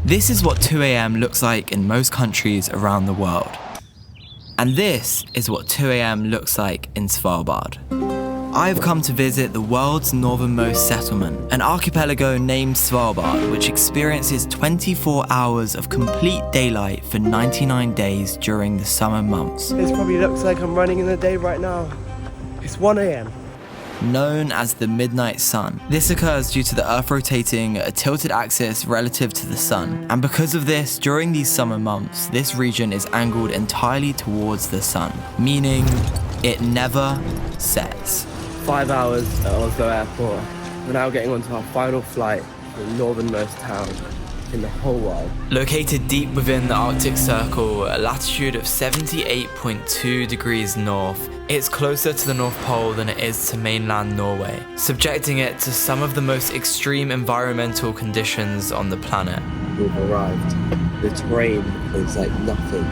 This is what 2 a.m. looks like in most countries around the world. And this is what 2 a.m. looks like in Svalbard. I have come to visit the world's northernmost settlement, an archipelago named Svalbard, which experiences 24 hours of complete daylight for 99 days during the summer months. This probably looks like I'm running in the day right now. It's 1 a.m. Known as the midnight sun. This occurs due to the Earth rotating at a tilted axis relative to the sun. And because of this, during these summer months, this region is angled entirely towards the sun, meaning it never sets. 5 hours at Oslo Airport. We're now getting onto our final flight to the northernmost town in the whole world. Located deep within the Arctic Circle, at a latitude of 78.2 degrees north, it's closer to the North Pole than it is to mainland Norway, subjecting it to some of the most extreme environmental conditions on the planet. We've arrived. The terrain is like nothing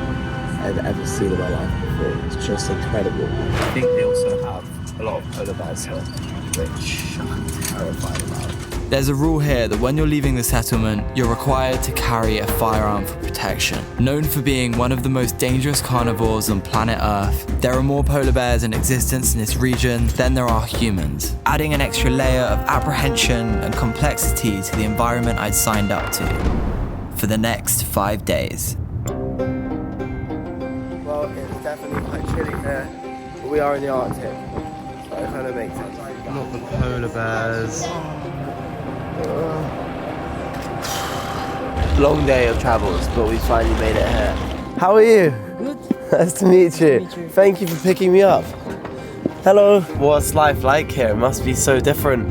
I've ever seen in my life before. It's just incredible. I think they also have a lot of polar bears here, which I'm terrified about. There's a rule here that when you're leaving the settlement, you're required to carry a firearm for protection. Known for being one of the most dangerous carnivores on planet Earth, there are more polar bears in existence in this region than there are humans, adding an extra layer of apprehension and complexity to the environment I'd signed up to for the next 5 days. Well, it's definitely quite chilly here, but we are in the Arctic, so it kind of makes sense. Not the polar bears. Long day of travels, but we finally made it here. How are you? Good. Nice to meet you. Nice to meet you. Thank you for picking me up. Hello. What's life like here? It must be so different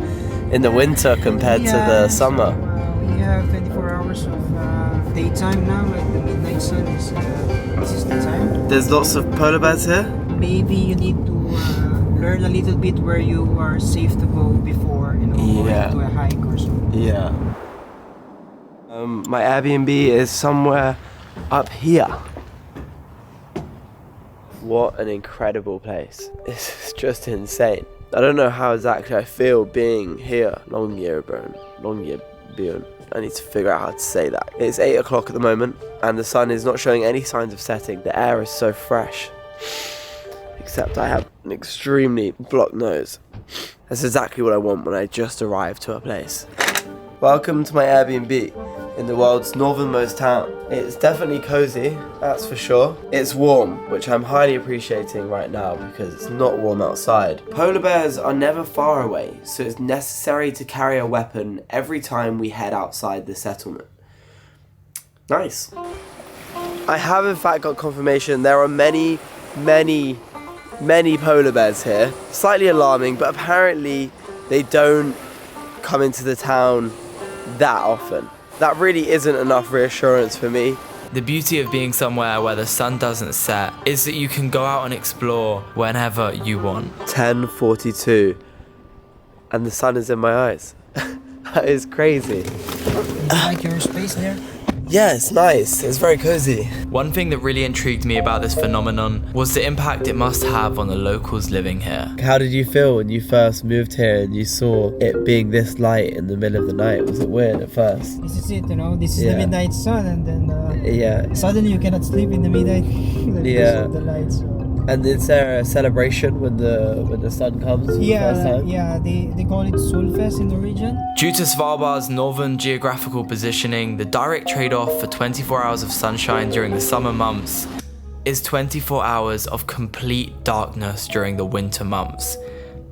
in the winter compared to the summer. We have 24 hours of daytime now, like the midnight sun is this is the time. There's lots of polar bears here? Maybe you need to learn a little bit where you are safe to go before, going to a hike or something. Yeah. My Airbnb is somewhere up here. What an incredible place. This is just insane. I don't know how exactly I feel being here. Longyearbyen. I need to figure out how to say that. It's 8 o'clock at the moment and the sun is not showing any signs of setting. The air is so fresh. Except I have an extremely blocked nose. That's exactly what I want when I just arrive to a place. Welcome to my Airbnb in the world's northernmost town. It's definitely cozy, that's for sure. It's warm, which I'm highly appreciating right now because it's not warm outside. Polar bears are never far away, so it's necessary to carry a weapon every time we head outside the settlement. Nice. I have in fact got confirmation there are many polar bears here. Slightly alarming, but apparently they don't come into the town that often. That really isn't enough reassurance for me. The beauty of being somewhere where the sun doesn't set is that you can go out and explore whenever you want. 10:42 and the sun is in my eyes. That is crazy. You like your space there? Yeah, it's nice. It's very cozy. One thing that really intrigued me about this phenomenon was the impact it must have on the locals living here. How did you feel when you first moved here and you saw it being this light in the middle of the night? Was it weird at first? This is it, this is the midnight sun, and then suddenly you cannot sleep in the midnight because of the lights. And is there a celebration when the sun comes for the first time? Yeah, they call it Solfest in the region. Due to Svalbard's northern geographical positioning, the direct trade-off for 24 hours of sunshine during the summer months is 24 hours of complete darkness during the winter months.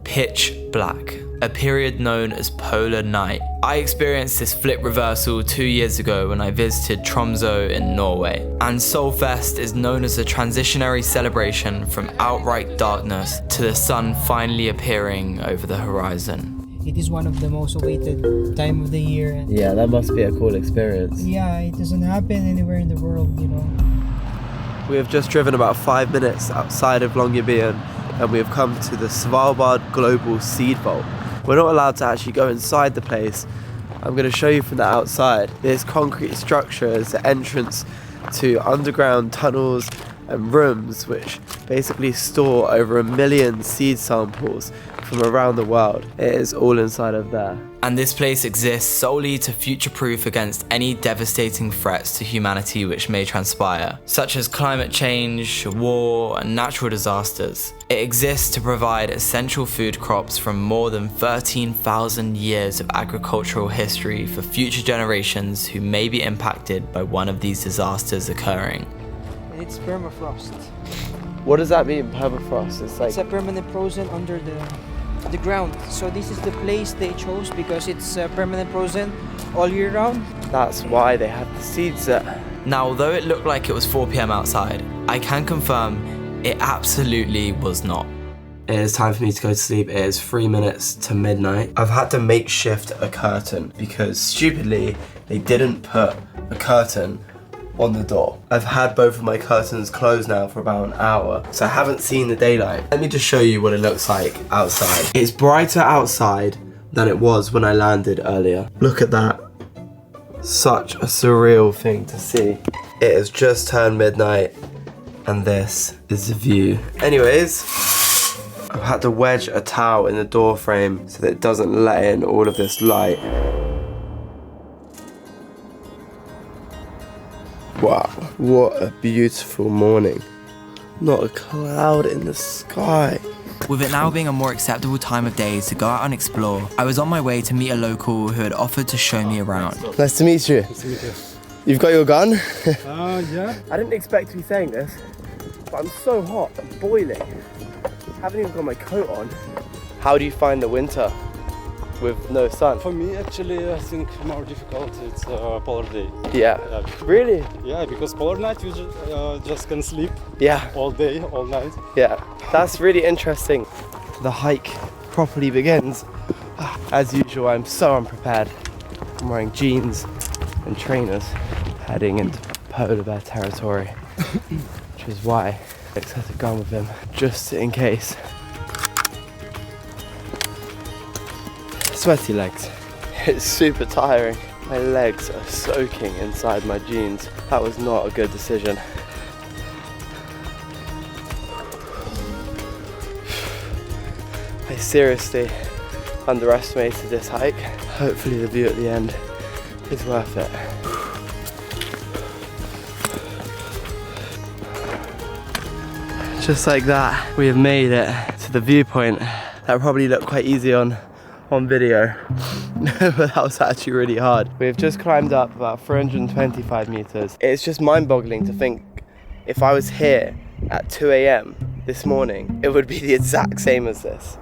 Pitch black, a period known as polar night. I experienced this flip reversal 2 years ago when I visited Tromsø in Norway. And Solfest is known as a transitionary celebration from outright darkness to the sun finally appearing over the horizon. It is one of the most awaited time of the year. Yeah, that must be a cool experience. Yeah, it doesn't happen anywhere in the world, We have just driven about 5 minutes outside of Longyearbyen and we have come to the Svalbard Global Seed Vault. We're not allowed to actually go inside the place. I'm going to show you from the outside. This concrete structure is the entrance to underground tunnels and rooms which basically store over 1 million seed samples from around the world. It is all inside of there. And this place exists solely to future-proof against any devastating threats to humanity which may transpire, such as climate change, war, and natural disasters. It exists to provide essential food crops from more than 13,000 years of agricultural history for future generations who may be impacted by one of these disasters occurring. And it's permafrost. What does that mean, permafrost? It's a permanent frozen under the ground. So this is the place they chose because it's permanent frozen all year round. That's why they have the seeds there. Now, although it looked like it was 4 p.m. outside, I can confirm it absolutely was not. It is time for me to go to sleep. It is 3 minutes to midnight. I've had to makeshift a curtain because stupidly they didn't put a curtain on the door. I've had both of my curtains closed now for about an hour, so I haven't seen the daylight. Let me just show you what it looks like outside. It's brighter outside than it was when I landed earlier. Look at that. Such a surreal thing to see. It has just turned midnight and this is the view. Anyways, I've had to wedge a towel in the door frame so that it doesn't let in all of this light. Wow, what a beautiful morning. Not a cloud in the sky. With it now being a more acceptable time of day to go out and explore, I was on my way to meet a local who had offered to show me around. Nice to meet you. Nice to meet you. You've got your gun? Yeah. I didn't expect to be saying this, but I'm so hot, I'm boiling. Haven't even got my coat on. How do you find the winter with no sun? For me, actually, I think more difficult. It's polar day. Yeah. Really? Yeah, because polar night you just can sleep. Yeah. All day, all night. Yeah. That's really interesting. The hike properly begins. As usual, I'm so unprepared. I'm wearing jeans and trainers, heading into polar bear territory, which is why Alex has a gun with him, just in case. Sweaty legs. It's super tiring. My legs are soaking inside my jeans. That was not a good decision. I seriously underestimated this hike. Hopefully the view at the end is worth it. Just like that, we have made it to the viewpoint. That probably looked quite easy on video, but that was actually really hard. We've just climbed up about 325 meters. It's just mind-boggling to think if I was here at 2 a.m. this morning, it would be the exact same as this.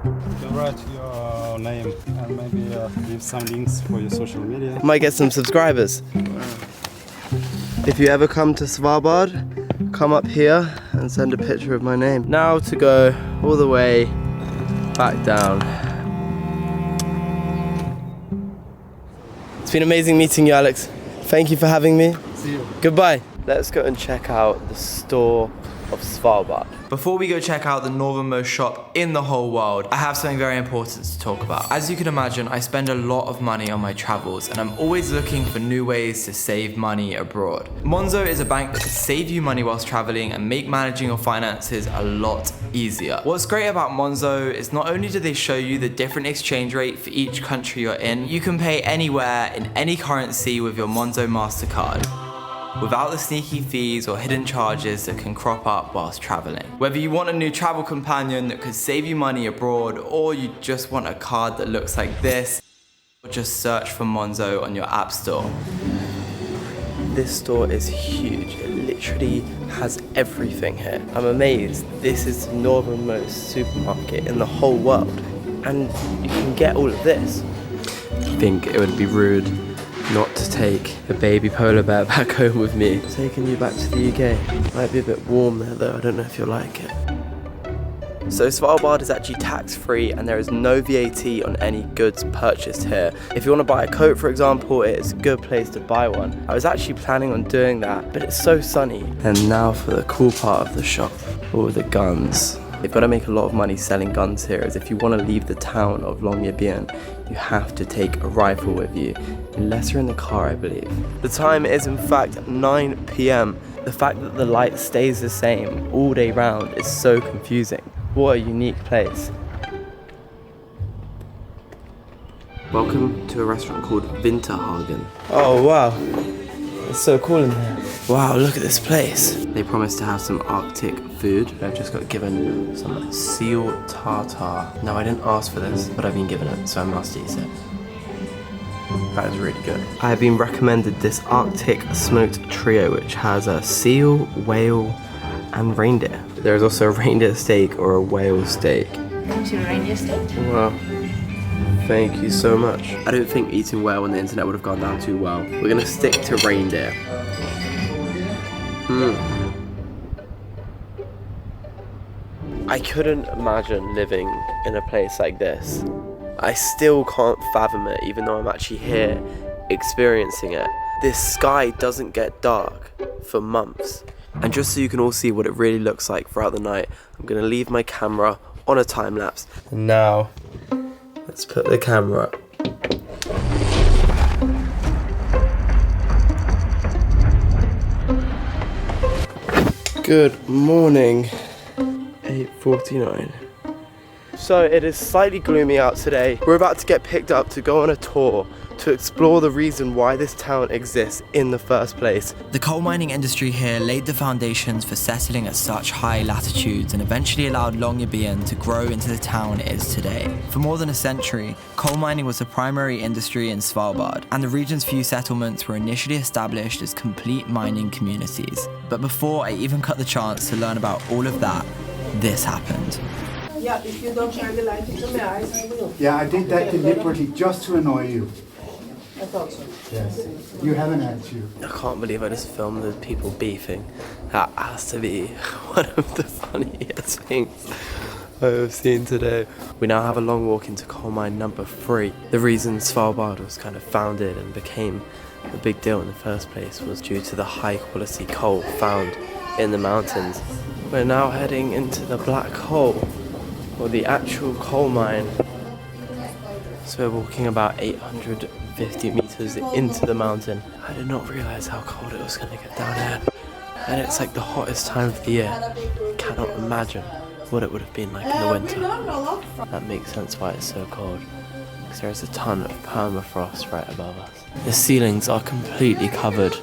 You can write your name and maybe leave some links for your social media. Might get some subscribers. If you ever come to Svalbard, come up here and send a picture of my name. Now to go all the way back down. It's been amazing meeting you, Alex. Thank you for having me. See you. Goodbye. Let's go and check out the store of Svalbard. Before we go check out the northernmost shop in the whole world, I have something very important to talk about. As you can imagine, I spend a lot of money on my travels and I'm always looking for new ways to save money abroad. Monzo is a bank that can save you money whilst traveling and make managing your finances a lot easier. What's great about Monzo is not only do they show you the different exchange rate for each country you're in, you can pay anywhere in any currency with your Monzo MasterCard, without the sneaky fees or hidden charges that can crop up whilst traveling. Whether you want a new travel companion that could save you money abroad, or you just want a card that looks like this, or just search for Monzo on your app store. This store is huge. It literally has everything here. I'm amazed. This is the northernmost supermarket in the whole world, and you can get all of this. I think it would be rude not to take a baby polar bear back home with me. Taking you back to the UK. Might be a bit warm there though, I don't know if you'll like it. So Svalbard is actually tax-free and there is no VAT on any goods purchased here. If you want to buy a coat, for example, it's a good place to buy one. I was actually planning on doing that, but it's so sunny. And now for the cool part of the shop. All the guns. They've got to make a lot of money selling guns here, as if you want to leave the town of Longyearbyen, you have to take a rifle with you, unless you're in the car, I believe. The time is in fact 9 p.m. The fact that the light stays the same all day round is so confusing. What a unique place. Welcome to a restaurant called Vinterhagen. Oh wow, it's so cool in here. Wow, look at this place. They promised to have some Arctic food. I've just got given some seal tartare. Now I didn't ask for this, but I've been given it, so I must eat it. That is really good. I have been recommended this Arctic smoked trio, which has a seal, whale, and reindeer. There is also a reindeer steak or a whale steak. Comes your reindeer steak. Wow. Thank you so much. I don't think eating whale on the internet would have gone down too well. We're gonna stick to reindeer. I couldn't imagine living in a place like this. I still can't fathom it, even though I'm actually here experiencing it. This sky doesn't get dark for months. And just so you can all see what it really looks like throughout the night, I'm gonna leave my camera on a time lapse. And now, let's put the camera up. Good morning, 8:49. So it is slightly gloomy out today. We're about to get picked up to go on a tour to explore the reason why this town exists in the first place. The coal mining industry here laid the foundations for settling at such high latitudes and eventually allowed Longyearbyen to grow into the town it is today. For more than a century, coal mining was the primary industry in Svalbard, and the region's few settlements were initially established as complete mining communities. But before I even got the chance to learn about all of that, this happened. Yeah, if you don't shine the light into my eyes, I will. Yeah, I did that deliberately just to annoy you. I thought so. Yes. You have an attitude. I can't believe I just filmed the people beefing. That has to be one of the funniest things I have seen today. We now have a long walk into coal mine number 3. The reason Svalbard was kind of founded and became a big deal in the first place was due to the high quality coal found in the mountains. We're now heading into the black hole, or the actual coal mine. So we're walking about 850 meters into the mountain. I did not realize how cold it was going to get down here. And it's like the hottest time of the year. Cannot imagine what it would have been like in the winter. That makes sense why it's so cold, because there is a ton of permafrost right above us. The ceilings are completely covered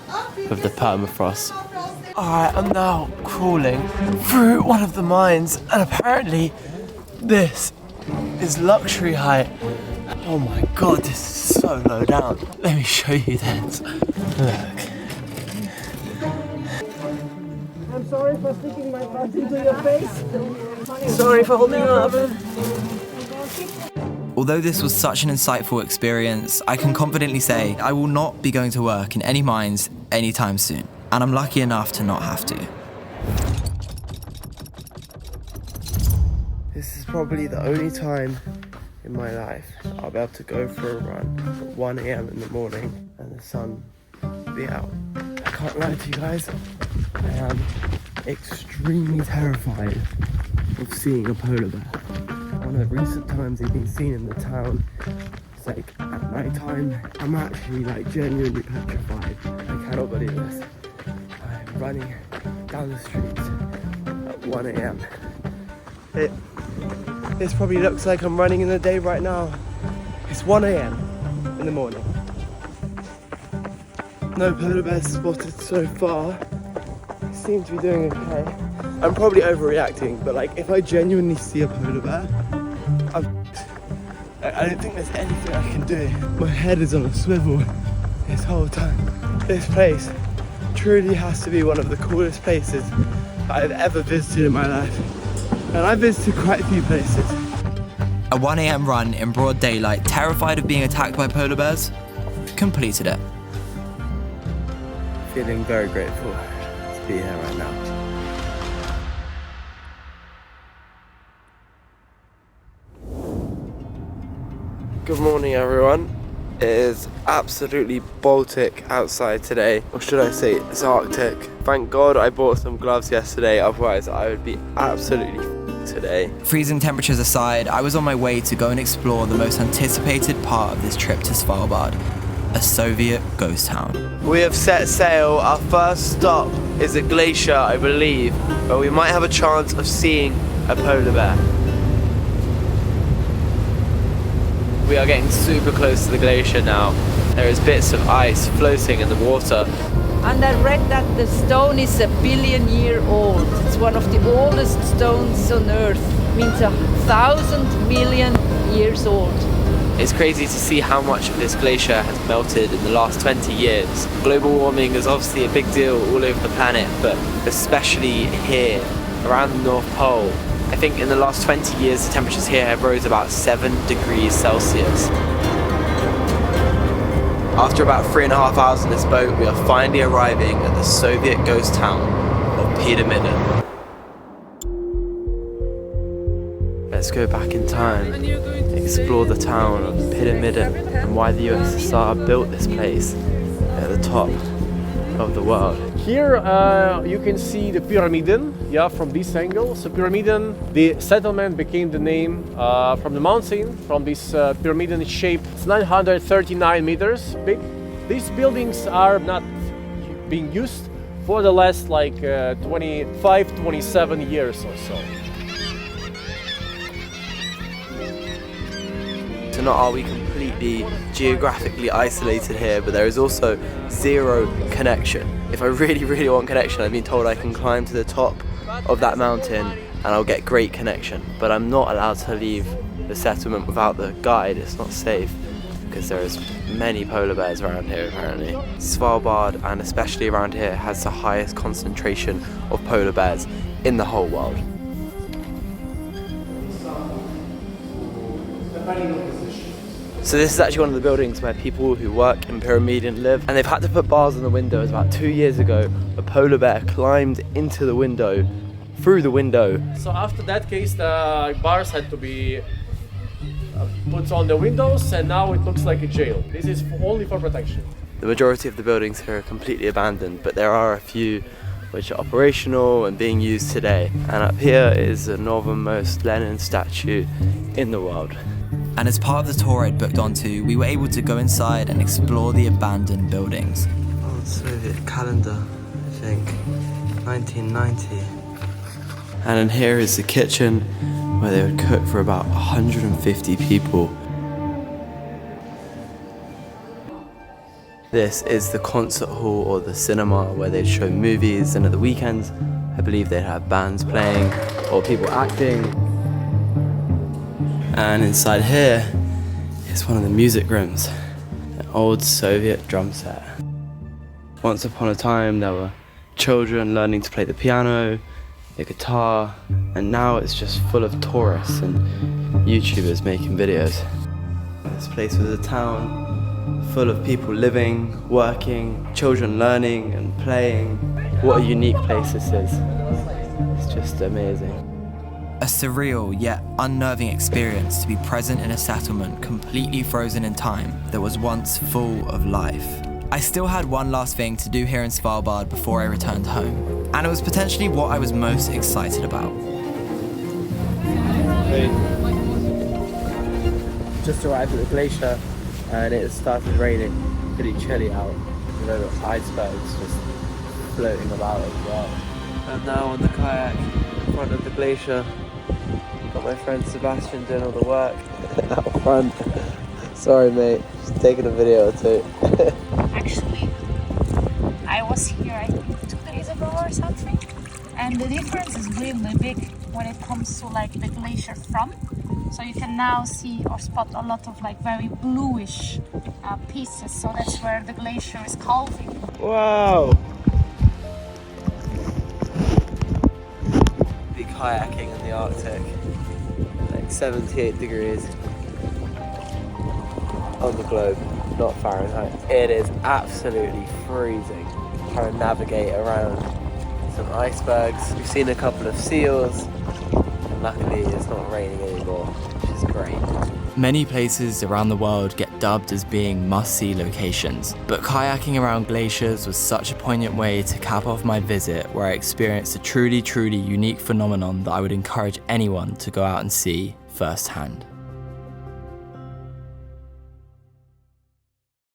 with the permafrost. I am now crawling through one of the mines, and apparently this is luxury height. Oh my god, this is so low down. Let me show you this. Look. I'm sorry for sticking my butt into your face. Sorry for holding you up. Although this was such an insightful experience, I can confidently say I will not be going to work in any mines anytime soon. And I'm lucky enough to not have to. This is probably the only time in my life I'll be able to go for a run at 1 a.m. in the morning and the sun will be out. I can't lie to you guys, I am extremely terrified of seeing a polar bear. One of the recent times they've been seen in the town, it's like at night time, I'm actually like genuinely petrified. I cannot believe this. I'm running down the streets at 1 a.m. This probably looks like I'm running in the day right now. It's 1 a.m. in the morning. No polar bears spotted so far. They seem to be doing okay. I'm probably overreacting, but like if I genuinely see a polar bear, I don't think there's anything I can do. My head is on a swivel this whole time. This place truly has to be one of the coolest places I've ever visited in my life. And I've visited quite a few places. A 1 a.m. run in broad daylight, terrified of being attacked by polar bears, completed it. Feeling very grateful to be here right now. Good morning everyone. It is absolutely Baltic outside today, or should I say it's Arctic. Thank God I bought some gloves yesterday, otherwise I would be absolutely today. Freezing temperatures aside, I was on my way to go and explore the most anticipated part of this trip to Svalbard, a Soviet ghost town. We have set sail. Our first stop is a glacier, I believe, but we might have a chance of seeing a polar bear. We are getting super close to the glacier now. There is bits of ice floating in the water. And I read that the stone is 1 billion years old. It's one of the oldest stones on Earth. It means 1,000 million years old. It's crazy to see how much of this glacier has melted in the last 20 years. Global warming is obviously a big deal all over the planet, but especially here, around the North Pole. I think in the last 20 years, the temperatures here have rose about 7 degrees Celsius. After about 3.5 hours on this boat, we are finally arriving at the Soviet ghost town of Pyramiden. Let's go back in time, explore the town of Pyramiden and why the USSR built this place at the top of the world. Here you can see the Pyramiden, from this angle. So Pyramiden, the settlement became the name from the mountain, from this pyramiden shape. It's 939 meters big. These buildings are not being used for the last 25, 27 years or so. So not are we completely geographically isolated here, but there is also zero connection. If I really want connection, I've been told I can climb to the top of that mountain and I'll get great connection. But I'm not allowed to leave the settlement without the guide. It's not safe because there is many polar bears around here apparently. Svalbard, and especially around here, has the highest concentration of polar bears in the whole world. So this is actually one of the buildings where people who work in Pyramiden live, and they've had to put bars on the windows. About 2 years ago, a polar bear climbed into the window, through the window. So after that case, the bars had to be put on the windows, and now it looks like a jail. This is only for protection. The majority of the buildings here are completely abandoned, but there are a few which are operational and being used today. And up here is the northernmost Lenin statue in the world. And as part of the tour I'd booked onto, we were able to go inside and explore the abandoned buildings. Oh, Soviet calendar, I think, 1990. And in here is the kitchen where they would cook for about 150 people. This is the concert hall or the cinema where they'd show movies, and at the weekends, I believe they'd have bands playing or people acting. And inside here is one of the music rooms, an old Soviet drum set. Once upon a time there were children learning to play the piano, the guitar, and now it's just full of tourists and YouTubers making videos. This place was a town full of people living, working, children learning and playing. What a unique place this is. It's just amazing. A surreal yet unnerving experience to be present in a settlement completely frozen in time that was once full of life. I still had one last thing to do here in Svalbard before I returned home, and it was potentially what I was most excited about. Just arrived at the glacier and it started raining, pretty chilly out. You know, the icebergs just floating about as well. I'm now on the kayak in front of the glacier. Got my friend Sebastian doing all the work out front. Sorry mate, just taking a video or two. Actually, I was here I think 2 days ago or something, and the difference is really big when it comes to like the glacier front. So you can now see or spot a lot of like very bluish pieces. So that's where the glacier is calving. Wow! Be kayaking in the Arctic, like 78 degrees on the globe, not Fahrenheit. It is absolutely freezing. Trying to navigate around some icebergs. We've seen a couple of seals, and luckily it's not raining anymore, which is great. Many places around the world get dubbed as being must-see locations, but kayaking around glaciers was such a poignant way to cap off my visit, where I experienced a truly unique phenomenon that I would encourage anyone to go out and see firsthand.